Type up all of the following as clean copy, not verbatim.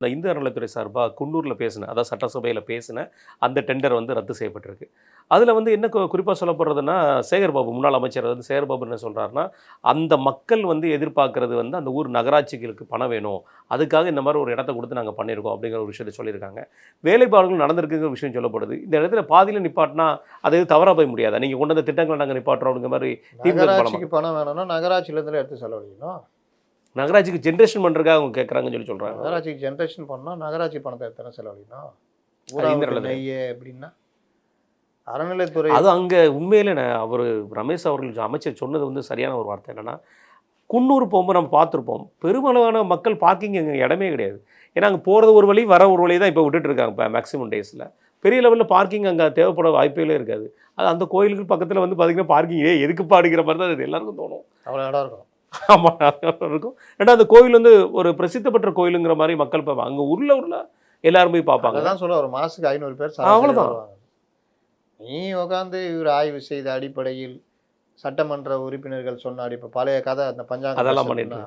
இந்த இந்து அறநிலைத்துறை சார்பாக குன்னூரில் பேசின, அதாவது சட்டசபையில் பேசின அந்த டெண்டர் வந்து ரத்து செய்யப்பட்டிருக்கு. அதில் வந்து என்ன குறிப்பாக சொல்லப்படுறதுன்னா, சேகர்பாபு முன்னாள் அமைச்சர் வந்து சேகர்பாபு என்ன சொல்கிறாருன்னா, அந்த மக்கள் வந்து எதிர்பார்க்கறது வந்து அந்த ஊர் நகராட்சிகளுக்கு பணம் வேணும், அதுக்காக இந்த மாதிரி ஒரு இடத்த கொடுத்து நாங்கள் பண்ணியிருக்கோம் அப்படிங்கிற ஒரு விஷயத்தை சொல்லியிருக்காங்க. வேலைப்பாடுகள் நடந்திருக்குங்கிற விஷயம் சொல்லப்படுது. இந்த இடத்துல பாதியில் நிப்பாட்டினா அது எதுவும் தவறாக போய் முடியாதா? நீங்கள் கொண்டு வந்த திட்டங்களை நாங்கள் நிப்பாட்டுறோம் அப்படிங்கிற மாதிரி நகராட்சிக்கு பணம் வேணும்னா நகராட்சியிலேருந்து எடுத்து செலவழிக்கணும். நகராட்சிக்கு ஜென்ரேஷன் பண்ணுறதுக்காக அவங்க கேட்குறாங்கன்னு சொல்லி சொல்கிறாங்க. நகராட்சிக்கு ஜென்ரேஷன் பண்ணால் நகராட்சி பணத்தை எத்தனை செலவழிக்கணும்? ஊராட்சி நெய்ய எப்படின்னா அறநிலைத்துறை அது அங்கே உண்மையிலே அவர் ரமேஷ் அவர்கள் அமைச்சர் சொன்னது வந்து சரியான ஒரு வார்த்தை. என்னென்னா, குன்னூர் போகும்போது நம்ம பார்த்துருப்போம், பெருமளவான மக்கள் பார்க்கிங் அங்கே இடமே கிடையாது. ஏன்னா அங்கே போகிறது ஒரு வழி, வர ஒரு வழி தான் இப்போ விட்டுட்டு இருக்காங்க இப்போ மேக்ஸிமம் டேஸில். பெரிய லெவலில் பார்க்கிங் அங்கே தேவைப்பட வாய்ப்பே இருக்காது. அது அந்த கோயிலுக்கு பக்கத்தில் வந்து பார்த்திங்கன்னா பார்க்கிங் எதுக்குப்பா அப்படிங்கிற மாதிரி தான் அது எல்லாருக்கும் தோணும். அவ்வளோ இடம் இருக்கும். ஆமாம், இருக்கும். ஏன்னா அந்த கோவில் வந்து ஒரு பிரசித்த பெற்ற கோயிலுங்கிற மாதிரி மக்கள் பார்ப்பாங்க. அங்கே ஊரில் எல்லாரும் போய் பார்ப்பாங்க. அதான் சொல்ல ஒரு மாதத்துக்கு 500 பேர் அவ்வளோதான். நீ உட்காந்து இவர் ஆய்வு செய்த அடிப்படையில் சட்டமன்ற உறுப்பினர்கள் சொன்னாடி இப்போ பழைய கதை அந்த பஞ்சாங்க அதெல்லாம் பண்ணிட்டு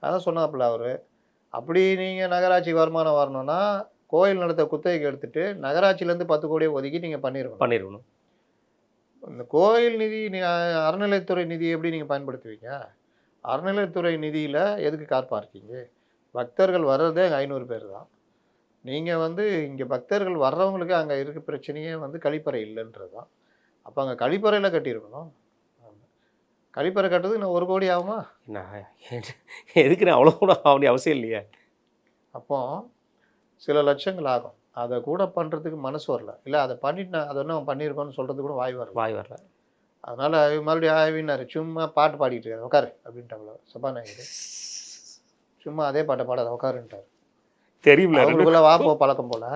அதான் சொன்னாப்புல அவர். அப்படி நீங்கள் நகராட்சி வருமானம் வரணும்னா கோயில் நடத்த குத்தகைக்கு எடுத்துட்டு நகராட்சியிலேருந்து 10 கோடியை ஒதுக்கி நீங்கள் பண்ணிடணும். இந்த கோயில் நிதி அறநிலைத்துறை நிதி எப்படி நீங்கள் பயன்படுத்துவீங்க? அறநிலைத்துறை நிதியில் எதுக்கு கார் பார்க்கிங்கு? பக்தர்கள் வர்றதே 500 பேர் தான். நீங்கள் வந்து இங்கே பக்தர்கள் வர்றவங்களுக்கு அங்கே இருக்க பிரச்சனையே வந்து கழிப்பறை இல்லைன்றது தான். அப்போ அங்கே கழிப்பறையில் கட்டியிருக்கணும். கழிப்பறை கட்டுறது இன்னும் 1 கோடி ஆகுமா? எதுக்கு அவ்வளோ கூட ஆக அவசியம் இல்லையே. அப்போ சில லட்சங்கள் ஆகும். அதை கூட பண்ணுறதுக்கு மனசு வரல. இல்லை அதை பண்ணிட்டு அதை இன்னும் பண்ணியிருக்கோன்னு சொல்கிறது கூட வாய் வரல. அதனால் மறுபடியும் ஆய்வினார் சும்மா பாட்டு பாடிட்டு இருக்காரு, உட்காரு அப்படின்ட்டாங்கள சபாநாயகர். சும்மா அதே பாட்டை பாடாத உட்காருன்ட்டார். தெரியுமில்ல அவங்களுக்குள்ள வாப்போ பழக்கம் போல.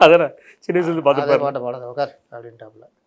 அதான் சின்ன வயசுல பார்த்து பாட்டை பாடாத உட்கார் அப்படின்ட்டாப்புல.